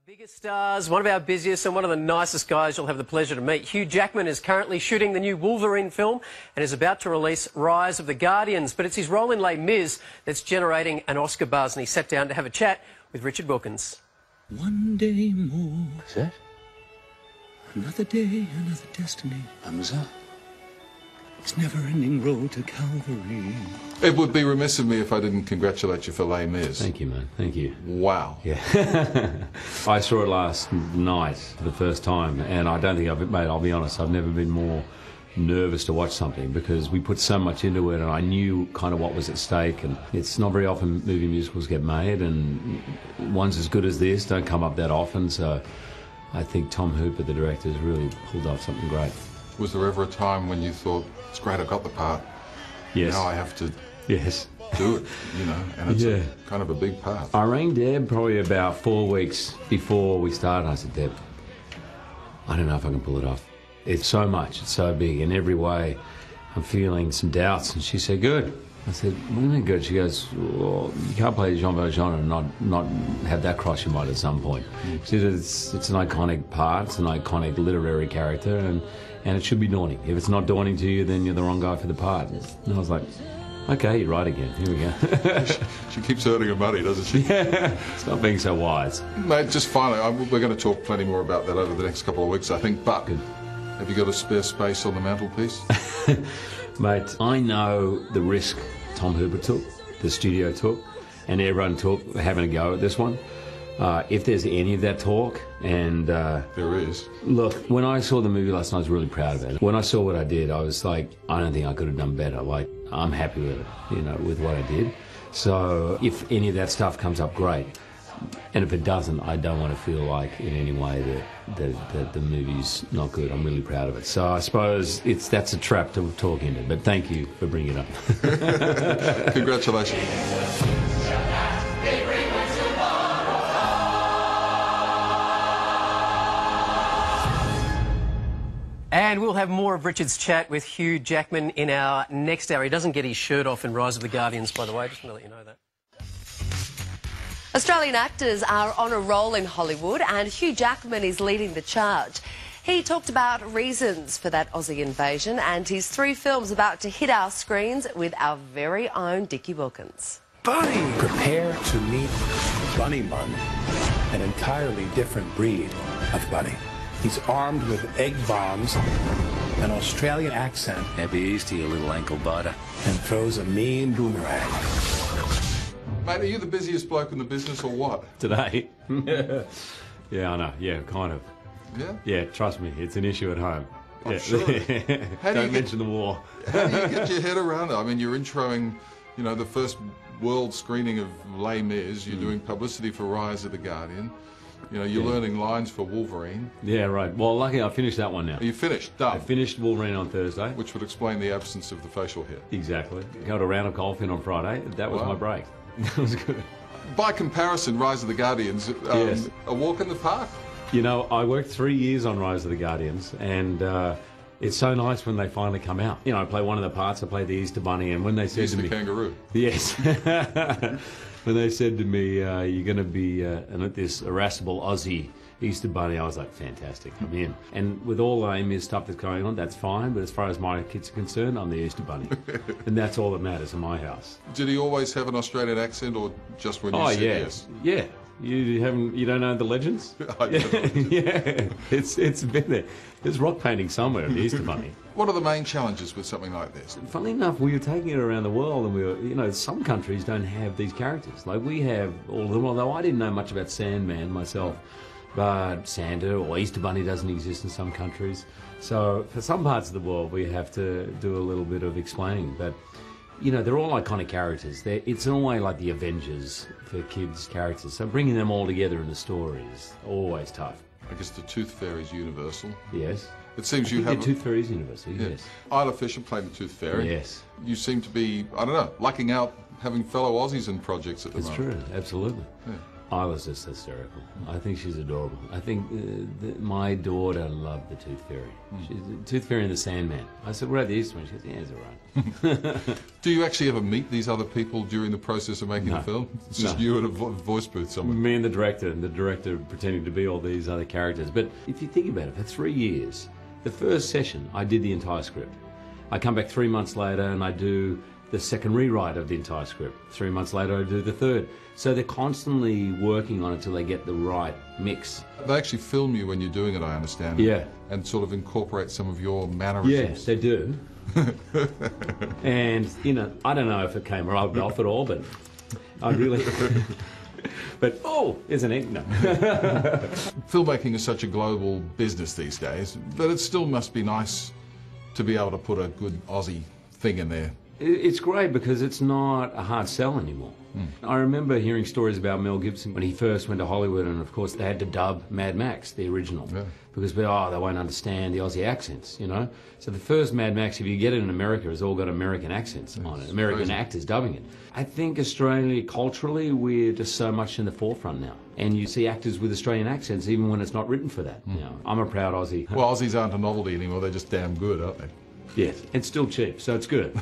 Biggest stars, one of our busiest and one of the nicest guys you'll have the pleasure to meet. Hugh Jackman is currently shooting the new Wolverine film and is about to release Rise of the Guardians. But it's his role in Les Mis that's generating an Oscar buzz, and he sat down to have a chat with Richard Wilkins. One day more. Is that? Another day, another destiny. Hamza? It's never-ending road to Calvary. It would be remiss of me if I didn't congratulate you for Les Mis. Thank you, man. Thank you. Wow. Yeah. I saw it last night for the first time, and I don't think I'll be honest, I've never been more nervous to watch something because we put so much into it and I knew kind of what was at stake, and it's not very often movie musicals get made, and ones as good as this don't come up that often, so I think Tom Hooper, the director, has really pulled off something great. Was there ever a time when you thought, it's great I got the part, yes, now I have to yes, do it, you know, and it's kind of a big part? I rang Deb probably about 4 weeks before we started. I said, Deb, I don't know if I can pull it off. It's so much, it's so big, in every way I'm feeling some doubts. And she said, good. I said, what do you mean good? She goes, well, you can't play Jean Valjean and not have that cross your mind at some point. She said, it's an iconic part, it's an iconic literary character, and it should be daunting. If it's not daunting to you, then you're the wrong guy for the part. And I was like, okay, you're right again. Here we go. She keeps earning her money, doesn't she? Yeah, it's not being so wise. Mate, just finally, we're going to talk plenty more about that over the next couple of weeks, I think, but good. Have you got a spare space on the mantelpiece? Mate, I know the risk Tom Hooper took, the studio took, and everyone took having a go at this one. If there's any of that talk, and there is. Look, when I saw the movie last night, I was really proud of it. When I saw what I did, I was like, I don't think I could have done better. Like, I'm happy with it, you know, with what I did. So if any of that stuff comes up, great. And if it doesn't, I don't want to feel like in any way that the movie's not good. I'm really proud of it. So I suppose that's a trap to talk into. But thank you for bringing it up. Congratulations. And we'll have more of Richard's chat with Hugh Jackman in our next hour. He doesn't get his shirt off in Rise of the Guardians, by the way. Just want to let you know that. Australian actors are on a roll in Hollywood, and Hugh Jackman is leading the charge. He talked about reasons for that Aussie invasion and his 3 films about to hit our screens with our very own Dickie Wilkins. Bunny! Prepare to meet Bunny Mun, an entirely different breed of bunny. He's armed with egg bombs, an Australian accent. Happy Easter, you little ankle biter. And throws a mean boomerang. Mate, are you the busiest bloke in the business or what? Today? Yeah, I know. Yeah, kind of. Yeah? Yeah, trust me, it's an issue at home. I'm yeah. sure. Don't mention the war. How do you get your head around it? I mean, you're introing, you know, the first world screening of Les Mis. You're doing publicity for Rise of the Guardian. You know, you're learning lines for Wolverine. Yeah, right. Well, luckily I finished that one now. Are you finished? Done? I finished Wolverine on Thursday. Which would explain the absence of the facial hair. Exactly. Got a round of golf in on Friday. That was my break. That was good. By comparison, Rise of the Guardians, yes. A walk in the park. You know, I worked 3 years on Rise of the Guardians, and it's so nice when they finally come out. You know, I play one of the parts, I play the Easter Bunny, and when they said to me... Easter kangaroo. Yes. When they said to me, you're going to be this irascible Aussie Easter Bunny, I was like, fantastic, I'm in. And with all the Amy stuff that's going on, that's fine, but as far as my kids are concerned, I'm the Easter Bunny. And that's all that matters in my house. Did he always have an Australian accent, or just when you said yes? Yeah. You don't know the legends? Yeah, it's been there. There's rock painting somewhere of the Easter Bunny. What are the main challenges with something like this? Funnily enough, we were taking it around the world, and we were, you know, some countries don't have these characters. Like, we have all of them, although I didn't know much about Sandman myself. But Santa or Easter Bunny doesn't exist in some countries. So for some parts of the world, we have to do a little bit of explaining. But, you know, they're all iconic characters. It's in a way like the Avengers for kids' characters. So bringing them all together in the story is always tough. I guess the Tooth Fairy is universal. Yes. It seems you have... The Tooth Fairy is universal, yes. Isla Fisher played the Tooth Fairy. Yes. You seem to be, I don't know, lucking out having fellow Aussies in projects at the moment. It's true, absolutely. Yeah. Isla's just hysterical. I think she's adorable. I think my daughter loved the Tooth Fairy. She's the Tooth Fairy and the Sandman. I said, we're at the Easter one. She goes, yeah, it's all right. Do you actually ever meet these other people during the process of making the film? It's just you at a voice booth somewhere. Me and the director pretending to be all these other characters. But if you think about it, for 3 years, the first session, I did the entire script. I come back 3 months later and I do the second rewrite of the entire script. 3 months later, I do the third. So they're constantly working on it till they get the right mix. They actually film you when you're doing it, I understand. Yeah. And sort of incorporate some of your mannerisms. Yeah, they do. And, you know, I don't know if it came rubbed off at all, but I really... But, oh, there's an egg. No. Filmmaking is such a global business these days, but it still must be nice to be able to put a good Aussie thing in there. It's great because it's not a hard sell anymore. I remember hearing stories about Mel Gibson when he first went to Hollywood, and of course they had to dub Mad Max, the original, because they won't understand the Aussie accents, you know. So the first Mad Max, if you get it in America, has all got American accents on it, American actors dubbing it. I think Australia, culturally, we're just so much in the forefront now. And you see actors with Australian accents even when it's not written for that. You know, I'm a proud Aussie. Well, Aussies aren't a novelty anymore, they're just damn good, aren't they? Yes, it's still cheap, so it's good.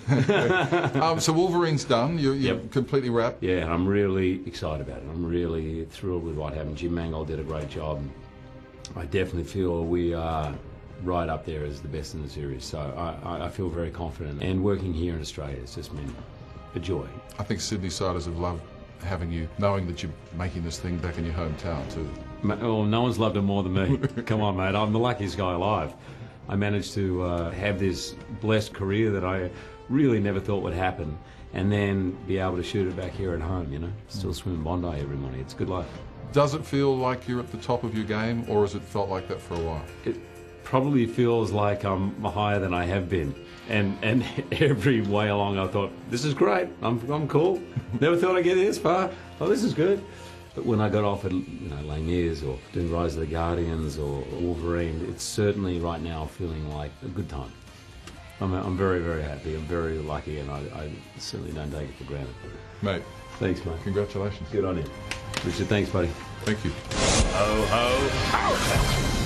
So Wolverine's done, you're completely wrapped? Yeah, and I'm really excited about it. I'm really thrilled with what happened. Jim Mangold did a great job. I definitely feel we are right up there as the best in the series, so I feel very confident. And working here in Australia has just been a joy. I think Sydney-siders have loved having you, knowing that you're making this thing back in your hometown too. Oh, no one's loved it more than me. Come on, mate, I'm the luckiest guy alive. I managed to have this blessed career that I really never thought would happen, and then be able to shoot it back here at home, you know. Still swim in Bondi every morning. It's a good life. Does it feel like you're at the top of your game, or has it felt like that for a while? It probably feels like I'm higher than I have been. And every way along I thought, this is great, I'm cool. Never thought I'd get this far. Oh, this is good. But when I got off at, you know, Les Mis or doing Rise of the Guardians or Wolverine, it's certainly right now feeling like a good time. I'm very, very happy. I'm very lucky, and I certainly don't take it for granted. Mate. Thanks, mate. Congratulations. Good on you. Richard, thanks, buddy. Thank you. Ho, ho, ho.